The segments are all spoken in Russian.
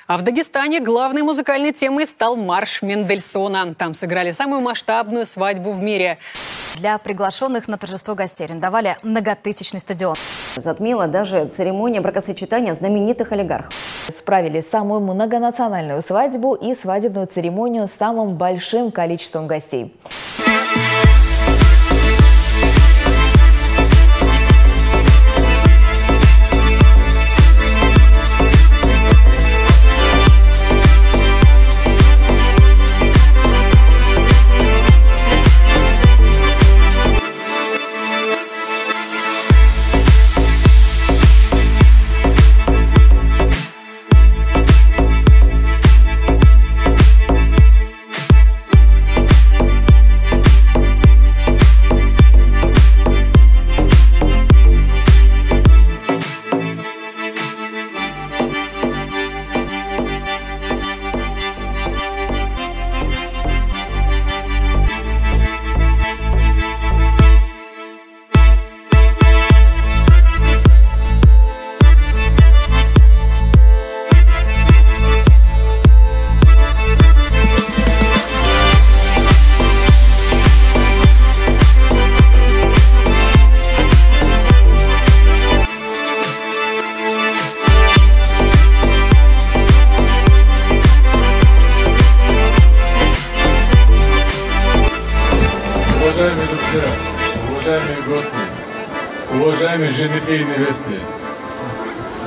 А в Дагестане главной музыкальной темой стал марш Мендельсона. Там сыграли самую масштабную свадьбу в мире. Для приглашенных на торжество гостей арендовали многотысячный стадион. Затмила даже церемония бракосочетания знаменитых олигархов. Справили самую многонациональную свадьбу и свадебную церемонию с самым большим количеством гостей. Уважаемые друзья, уважаемые гости, уважаемые женихи и невесты,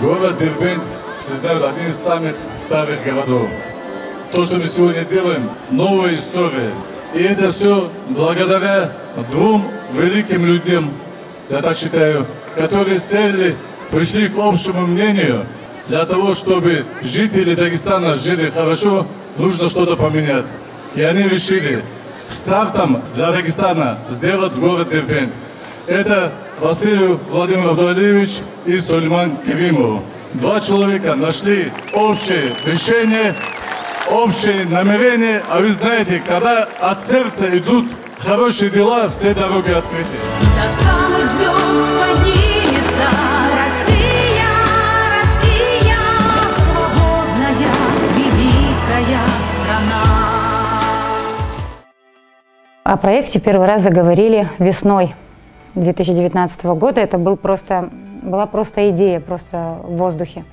город Дербент создает один из самых старых городов. То, что мы сегодня делаем, новая история. И это все благодаря двум великим людям, я так считаю, которые пришли к общему мнению. Для того, чтобы жители Дагестана жили хорошо, нужно что-то поменять. И они решили стартом для Дагестана сделать город Дербент. Это Василий Владимир Абдуалиевич и Сулейман Керимов. Два человека нашли общее решение, общее намерение. А вы знаете, когда от сердца идут хорошие дела, все дороги открыты. До самых звезд поднимется Россия, Россия, свободная, великая страна. О проекте первый раз заговорили весной 2019 года. Это была просто идея, просто в воздухе.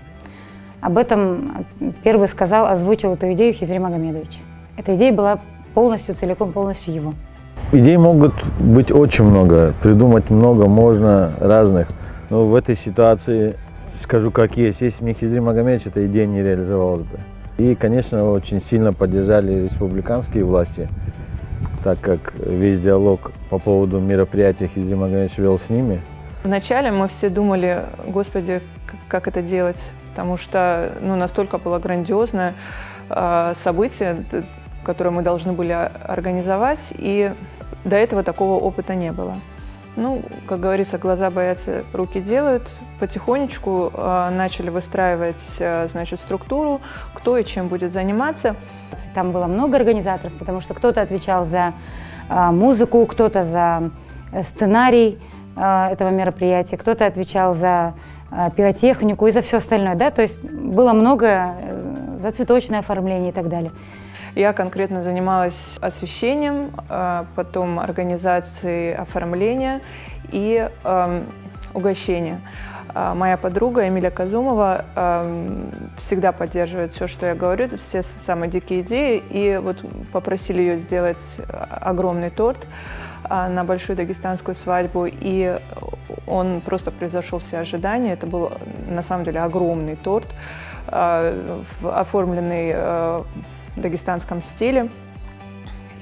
Об этом первый озвучил эту идею Хизри Магомедович. Эта идея была целиком полностью его. Идей могут быть очень много, придумать много можно разных. Но в этой ситуации скажу как есть. Если бы не Хизри Магомедович, эта идея не реализовалась бы. И, конечно, очень сильно поддержали республиканские власти, так как весь диалог по поводу мероприятия Хизри Магомедович вел с ними. Вначале мы все думали, господи, как это делать, потому что настолько было грандиозное событие, которое мы должны были организовать, и до этого такого опыта не было. Как говорится, глаза боятся, руки делают. Потихонечку начали выстраивать, структуру, кто и чем будет заниматься. Там было много организаторов, потому что кто-то отвечал за музыку, кто-то за сценарий этого мероприятия, кто-то отвечал за пиротехнику и за все остальное. Да? То есть было много за цветочное оформление и так далее. Я конкретно занималась освещением, потом организацией оформления и угощения. Моя подруга Эмилия Казумова всегда поддерживает все, что я говорю, все самые дикие идеи. И вот попросили ее сделать огромный торт на большую дагестанскую свадьбу. И он просто превзошел все ожидания. Это был на самом деле огромный торт, оформленный в дагестанском стиле.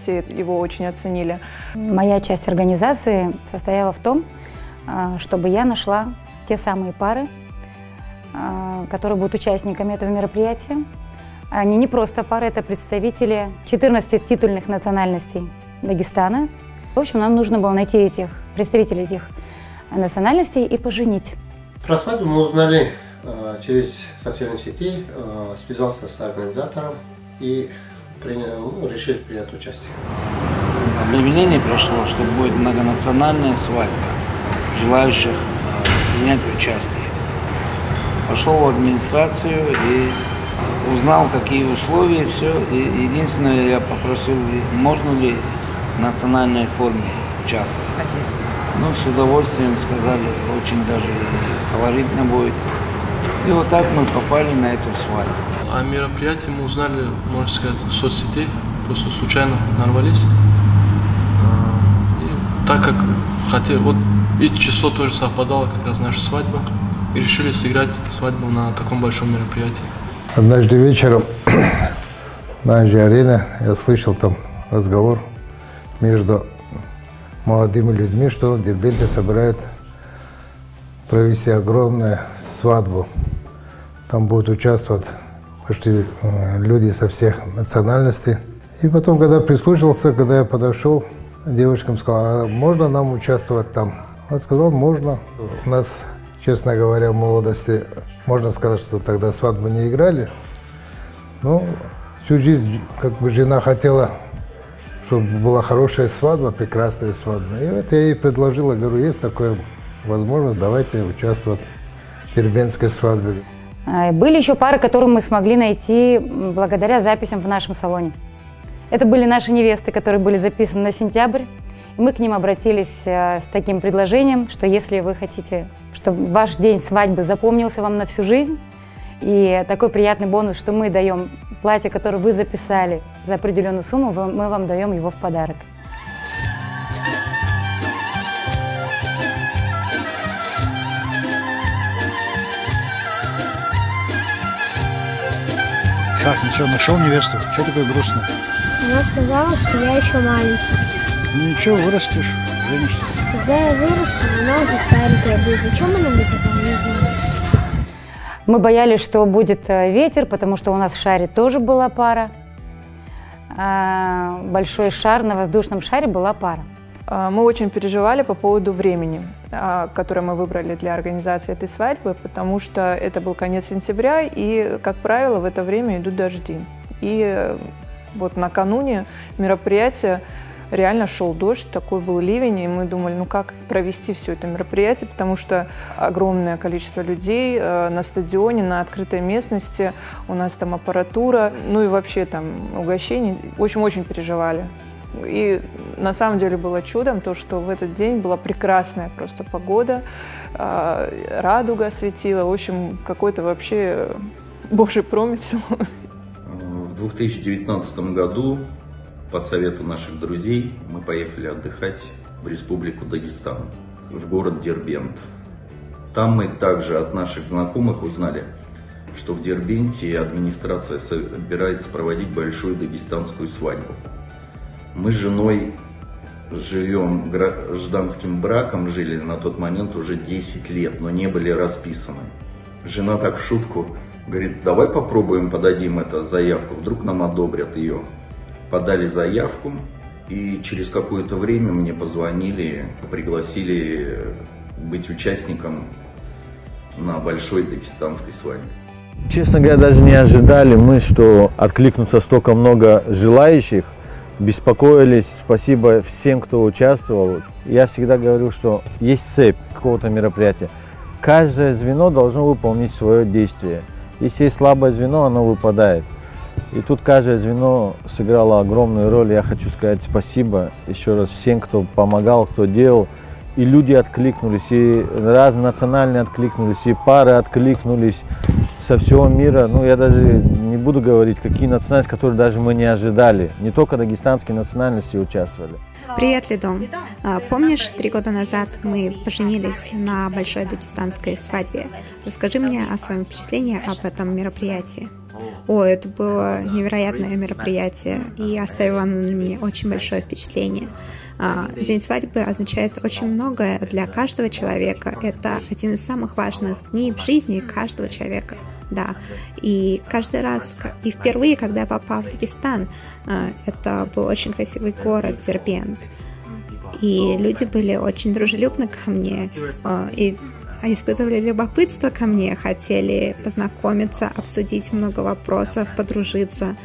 Все его очень оценили. Моя часть организации состояла в том, чтобы я нашла те самые пары, которые будут участниками этого мероприятия. Они не просто пары, это представители 14 титульных национальностей Дагестана. В общем, нам нужно было найти представителей этих национальностей и поженить. Про свадьбу мы узнали через социальные сети, связался с организатором и решили принять участие. Объявление прошло, что будет многонациональная свадьба желающих принять участие. Пошел в администрацию и узнал, какие условия, все. И единственное, я попросил, можно ли в национальной форме участвовать. Ну, с удовольствием сказали, очень даже колоритно будет. И вот так мы попали на эту свадьбу. О мероприятии мы узнали, можно сказать, в соцсетей, просто случайно нарвались. И так как хотели, вот и число тоже совпадало, как раз наша свадьба, и решили сыграть свадьбу на таком большом мероприятии. Однажды вечером на арене я слышал там разговор между молодыми людьми, что в Дербенте собирают провести огромную свадьбу. Там будут участвовать почти люди со всех национальностей. И потом, когда прислушался, когда я подошел, девушкам сказал, а можно нам участвовать там? Он сказал, можно. У нас, честно говоря, в молодости, можно сказать, что тогда свадьбу не играли. Но всю жизнь как бы жена хотела, чтобы была хорошая свадьба, прекрасная свадьба. И вот я ей предложил, говорю, есть такая возможность, давайте участвовать в дербентской свадьбе. Были еще пары, которые мы смогли найти благодаря записям в нашем салоне. Это были наши невесты, которые были записаны на сентябрь. И мы к ним обратились с таким предложением, что если вы хотите, чтобы ваш день свадьбы запомнился вам на всю жизнь, и такой приятный бонус, что мы даем платье, которое вы записали за определенную сумму, мы вам даем его в подарок. Как, ну что, нашел невесту? Что такое грустно? Она сказала, что я еще маленький. Ну ничего, вырастешь, женишься. Когда я вырасту, она уже старенькая будет. Зачем она мне такая, не знаю. Мы боялись, что будет ветер, потому что у нас в шаре тоже была пара. Большой шар, на воздушном шаре была пара. Мы очень переживали по поводу времени, которое мы выбрали для организации этой свадьбы, потому что это был конец сентября, и, как правило, в это время идут дожди. И вот накануне мероприятия реально шел дождь, такой был ливень, и мы думали, ну как провести все это мероприятие, потому что огромное количество людей на стадионе, на открытой местности, у нас там аппаратура, ну и вообще там угощение. В общем, очень переживали. И на самом деле было чудом то, что в этот день была прекрасная просто погода, радуга светила, в общем, какой-то вообще божий промысел. В 2019 году по совету наших друзей мы поехали отдыхать в Республику Дагестан, в город Дербент. Там мы также от наших знакомых узнали, что в Дербенте администрация собирается проводить большую дагестанскую свадьбу. Мы с женой живем гражданским браком, жили на тот момент уже 10 лет, но не были расписаны. Жена так в шутку говорит, давай попробуем, подадим эту заявку, вдруг нам одобрят ее. Подали заявку, и через какое-то время мне позвонили, пригласили быть участником на большой дагестанской свадьбе. Честно говоря, даже не ожидали мы, что откликнутся столько много желающих. Беспокоились, спасибо всем, кто участвовал. Я всегда говорю, что есть цепь какого-то мероприятия. Каждое звено должно выполнить свое действие. Если есть слабое звено, оно выпадает. И тут каждое звено сыграло огромную роль. Я хочу сказать спасибо еще раз всем, кто помогал, кто делал. И люди откликнулись, и разные национальные откликнулись, и пары откликнулись со всего мира. Ну, я даже не буду говорить, какие национальности, которые даже мы не ожидали. Не только дагестанские национальности участвовали. Привет, Лидом. Помнишь, 3 года назад мы поженились на большой дагестанской свадьбе? Расскажи мне о своем впечатлении об этом мероприятии. О, это было невероятное мероприятие и оставило на мне очень большое впечатление. День свадьбы означает очень многое для каждого человека. Это один из самых важных дней в жизни каждого человека. Да. И каждый раз, и впервые, когда я попала в Дагестан, это был очень красивый город Дербент. И люди были очень дружелюбны ко мне. И испытывали любопытство ко мне, хотели познакомиться, обсудить много вопросов, подружиться,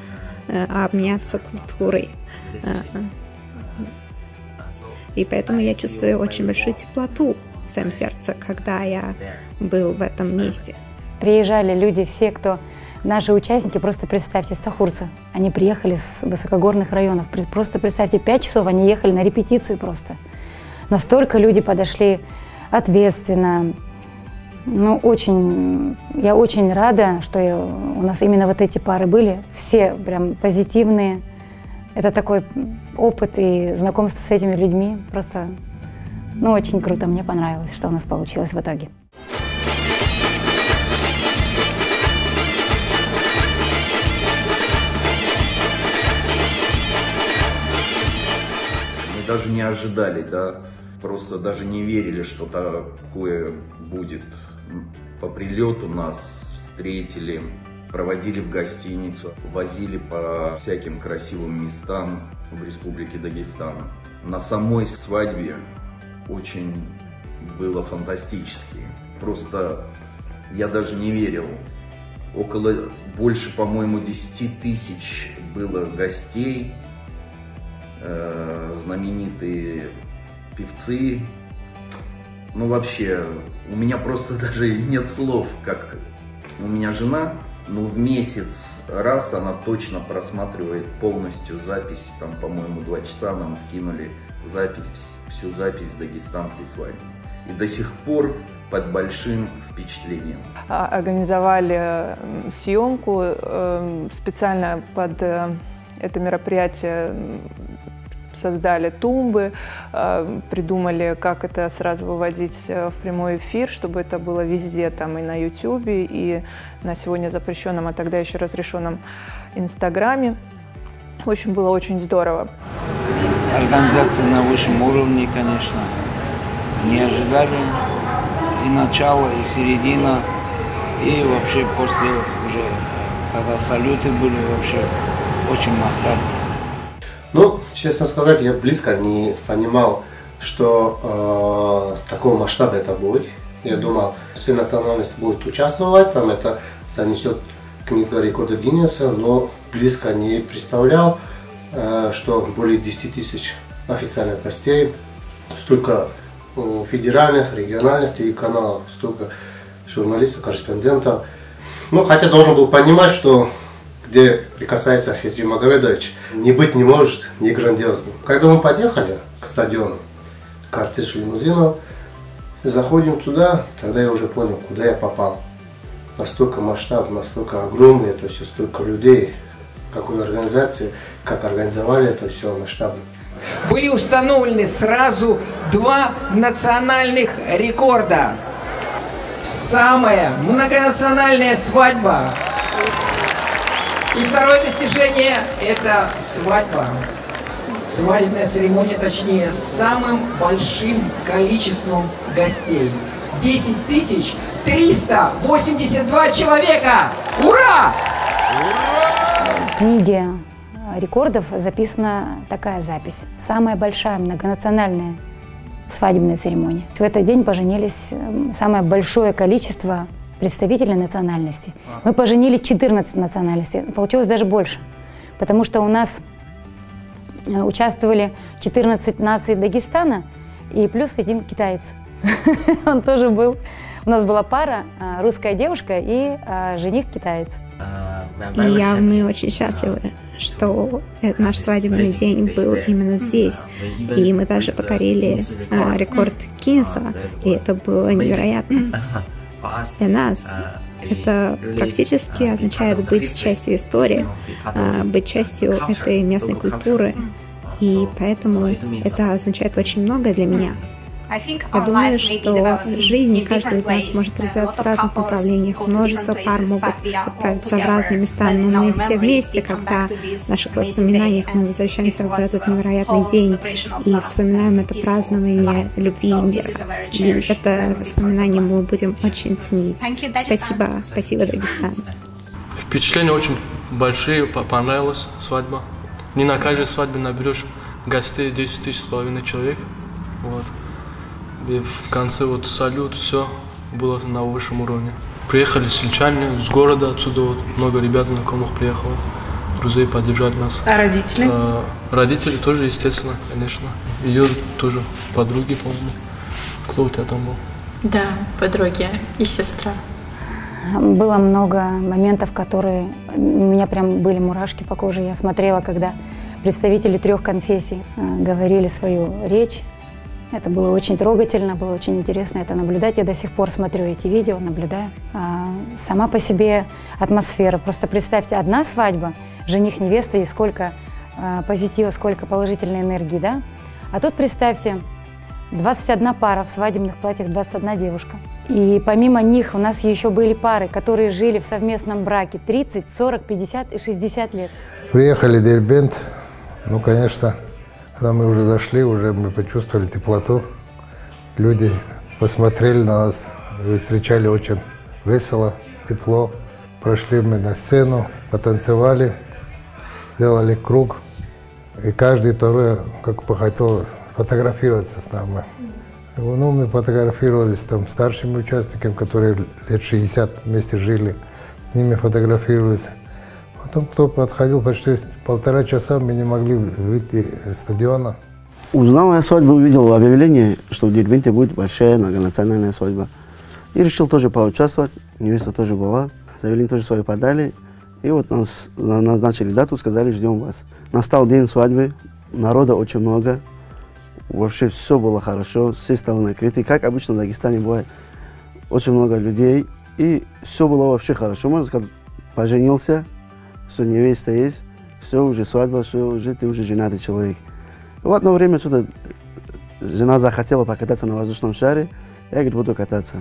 обменяться культурой. И поэтому я чувствую очень большую теплоту в своем сердце, когда я был в этом месте. Приезжали люди, все, кто Наши участники, просто представьте, сахурцы, они приехали с высокогорных районов. Просто представьте, 5 часов они ехали на репетицию просто. Настолько люди подошли ответственно. Ну, я очень рада, что у нас именно вот эти пары были. Все прям позитивные. Это такой опыт и знакомство с этими людьми. Просто, ну, очень круто. Мне понравилось, что у нас получилось в итоге. Мы даже не ожидали, да, просто даже не верили, что такое будет. По прилету нас встретили, проводили в гостиницу, возили по всяким красивым местам в Республике Дагестан. На самой свадьбе очень было фантастически. Просто я даже не верил. Больше, по-моему, 10 тысяч было гостей, знаменитые певцы. Ну, вообще, у меня просто даже нет слов, как у меня жена, но в месяц раз она точно просматривает полностью запись, там, по-моему, 2 часа нам скинули запись, всю запись дагестанской свадьбы. И до сих пор под большим впечатлением. Организовали съемку специально под это мероприятие. Создали тумбы, придумали, как это сразу выводить в прямой эфир, чтобы это было везде, там и на YouTube, и на сегодня запрещенном, а тогда еще разрешенном Инстаграме. В общем, было очень здорово. Организация на высшем уровне, конечно. Не ожидали и начало, и середина, и вообще после уже, когда салюты были, вообще очень масштабные. Ну, честно сказать, я близко не понимал, что такого масштаба это будет. Я думал, все национальности будут участвовать, там это занесет книгу рекордов Гиннесса, но близко не представлял, что более 10 тысяч официальных гостей, столько федеральных, региональных телеканалов, столько журналистов, корреспондентов. Ну, хотя должен был понимать, что где прикасается Хизри Магомедович, не быть не может, не грандиозным. Когда мы подъехали к стадиону, кортеж лимузинов, заходим туда, тогда я уже понял, куда я попал. Настолько масштабно, настолько огромно это все, столько людей, какой организации, как организовали это все масштабно. Были установлены сразу 2 национальных рекорда. Самая многонациональная свадьба. И второе достижение – это свадьба. Свадебная церемония, точнее, с самым большим количеством гостей. 10 382 человека! Ура! В книге рекордов записана такая запись. Самая большая многонациональная свадебная церемония. В этот день поженились самое большое количество представителей национальности. Мы поженили 14 национальностей, получилось даже больше, потому что у нас участвовали 14 наций Дагестана и плюс 1 китаец. Он тоже был. У нас была пара, русская девушка и жених китаец. Мы очень счастливы, что наш свадебный день был именно здесь. И мы даже покорили рекорд Гиннесса, и это было невероятно. Для нас это практически означает быть частью истории, быть частью этой местной культуры, и поэтому это означает очень многое для меня. Я думаю, что жизнь каждого из нас может развиваться в разных направлениях. Множество пар могут отправиться в разные места, но мы все вместе, когда в наших воспоминаниях мы возвращаемся в этот невероятный день и вспоминаем это празднование любви и мира. И это воспоминание мы будем очень ценить. Спасибо, спасибо, Дагестан. Впечатления очень большие, понравилась свадьба. Не на каждой свадьбе наберешь гостей 10 500 человек. Вот. И в конце вот салют, все было на высшем уровне. Приехали сельчане с города, отсюда вот много ребят знакомых приехало, друзей поддержали нас. А родители? Родители тоже, естественно, конечно. Ее тоже подруги, по-моему. Кто у тебя там был? Да, подруги и сестра. было много моментов, которые у меня прям были мурашки по коже. Я смотрела, когда представители 3 конфессий говорили свою речь. Это было очень трогательно, было очень интересно это наблюдать. Я до сих пор смотрю эти видео, наблюдаю. Сама по себе атмосфера. Просто представьте, одна свадьба, жених, невеста, и сколько позитива, сколько положительной энергии, да? А тут представьте, 21 пара в свадебных платьях, 21 девушка. И помимо них у нас еще были пары, которые жили в совместном браке 30, 40, 50 и 60 лет. Приехали в Дербент. Ну, конечно, когда мы уже зашли, уже мы почувствовали теплоту. Люди посмотрели на нас, встречали очень весело, тепло. Прошли мы на сцену, потанцевали, сделали круг. И каждый второй как бы хотел фотографироваться с нами. Ну, мы фотографировались там с старшими участниками, которые лет 60 вместе жили. С ними фотографировались. Потом, кто подходил, почти 1,5 часа мы не могли выйти из стадиона. Узнал я свадьбу, увидел объявление, что в Дербенте будет большая многонациональная свадьба. И решил тоже поучаствовать. Невеста тоже была. Заявление тоже свое подали. И вот нас назначили дату, сказали, ждем вас. Настал день свадьбы, народа очень много. Вообще все было хорошо, все столы накрыты. Как обычно в Дагестане бывает, очень много людей. И все было вообще хорошо. Можно сказать, поженился, все, невеста есть, все, уже свадьба, все, уже ты уже женатый человек. И в одно время что-то жена захотела покататься на воздушном шаре. Я, говорю, буду кататься.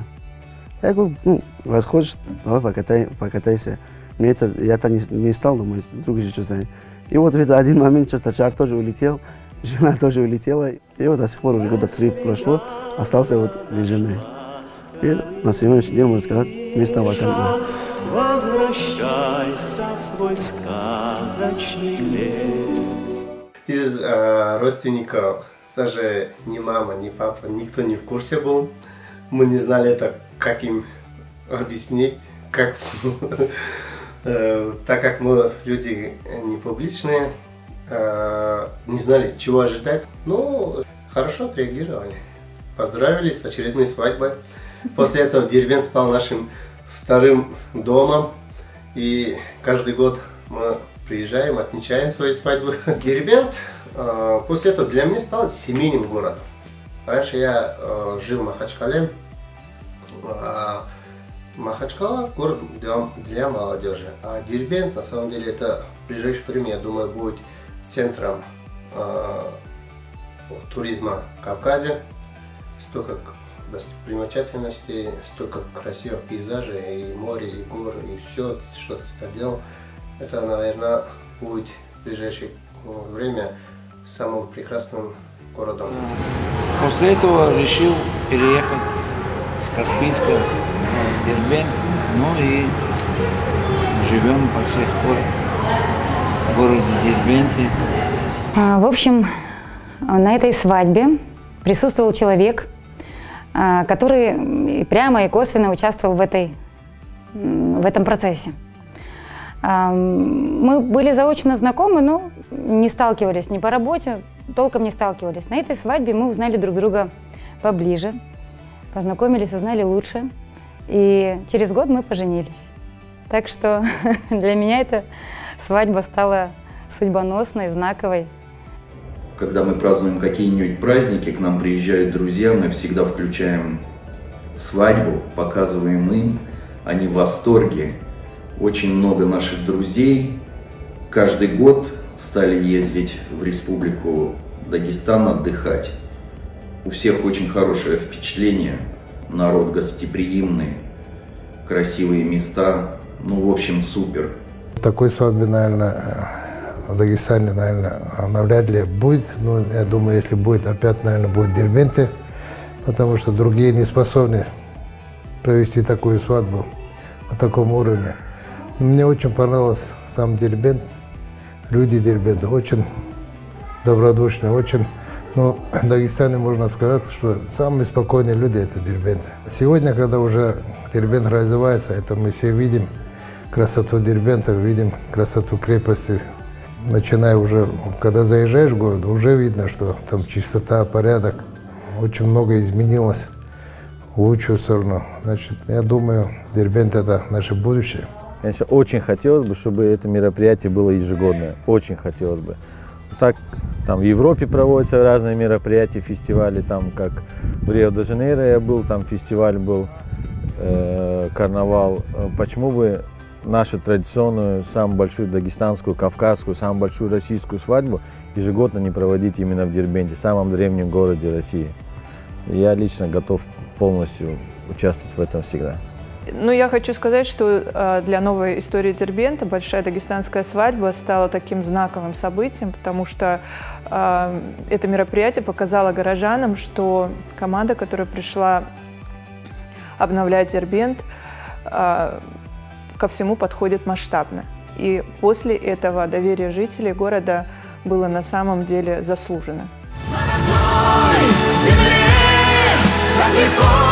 Я говорю, ну, раз хочешь, давай покатайся. Я-то не стал, думаю, вдруг еще что станет. И вот в этот один момент что-то шар тоже улетел, жена тоже улетела. И вот до сих пор уже года 3 прошло, остался вот без жены. И на сегодняшний день, можно сказать, место вакантное. Возвращайся в свой сказочный лес. Из родственников даже ни мама, ни папа, никто не в курсе был. Мы не знали это, как им объяснить, как... Так как мы люди не публичные, не знали, чего ожидать. Ну, хорошо отреагировали. Поздравили с очередной свадьбой. После этого Дербент стал нашим 2-м домом. И каждый год мы приезжаем, отмечаем свои свадьбы. Дербент после этого для меня стал семейным городом. Раньше я жил в Махачкале. Махачкала – город для молодежи, а Дербент, на самом деле, это в ближайшее время, я думаю, будет центром туризма в Кавказе. Столько достопримечательностей, столько красивых пейзажей, и море, и горы, и все, что ты сделал. Это, наверное, будет в ближайшее время самым прекрасным городом. После этого решил переехать с Каспийска в Дербент, ну и живем по сих пор в городе Дербенте. В общем, на этой свадьбе присутствовал человек, который прямо и косвенно участвовал в этом процессе. Мы были заочно знакомы, но не сталкивались ни по работе, толком не сталкивались. На этой свадьбе мы узнали друг друга поближе, познакомились, узнали лучше. И через год мы поженились. Так что для меня эта свадьба стала судьбоносной, знаковой. Когда мы празднуем какие-нибудь праздники, к нам приезжают друзья, мы всегда включаем свадьбу, показываем им, они в восторге. Очень много наших друзей каждый год стали ездить в Республику Дагестан отдыхать. У всех очень хорошее впечатление, народ гостеприимный, красивые места, ну, в общем, супер. Такой свадьбы, наверное, в Дагестане, наверное, навряд ли будет. Но я думаю, если будет, опять, наверное, будет в Дербенте, потому что другие не способны провести такую свадьбу на таком уровне. Мне очень понравился сам Дербент, люди Дербента, очень добродушные, очень... Ну, в Дагестане можно сказать, что самые спокойные люди – это Дербент. Сегодня, когда уже Дербент развивается, это мы все видим красоту Дербента, видим красоту крепости. Начиная уже, когда заезжаешь в город, уже видно, что там чистота, порядок, очень много изменилось. лучшую сторону. Значит, я думаю, Дербент — это наше будущее. Конечно, очень хотелось бы, чтобы это мероприятие было ежегодное. Очень хотелось бы. Так, там в Европе проводятся разные мероприятия, фестивали, там как в Рио-де-Жанейро я был, там фестиваль был, карнавал. Почему бы нашу традиционную, самую большую дагестанскую, кавказскую, самую большую российскую свадьбу ежегодно не проводить именно в Дербенте, самом древнем городе России? Я лично готов полностью участвовать в этом всегда. Ну, я хочу сказать, что для новой истории Дербента большая дагестанская свадьба стала таким знаковым событием, потому что это мероприятие показало горожанам, что команда, которая пришла обновлять Дербент, ко всему подходит масштабно. И после этого доверие жителей города было на самом деле заслужено. Земле, как легко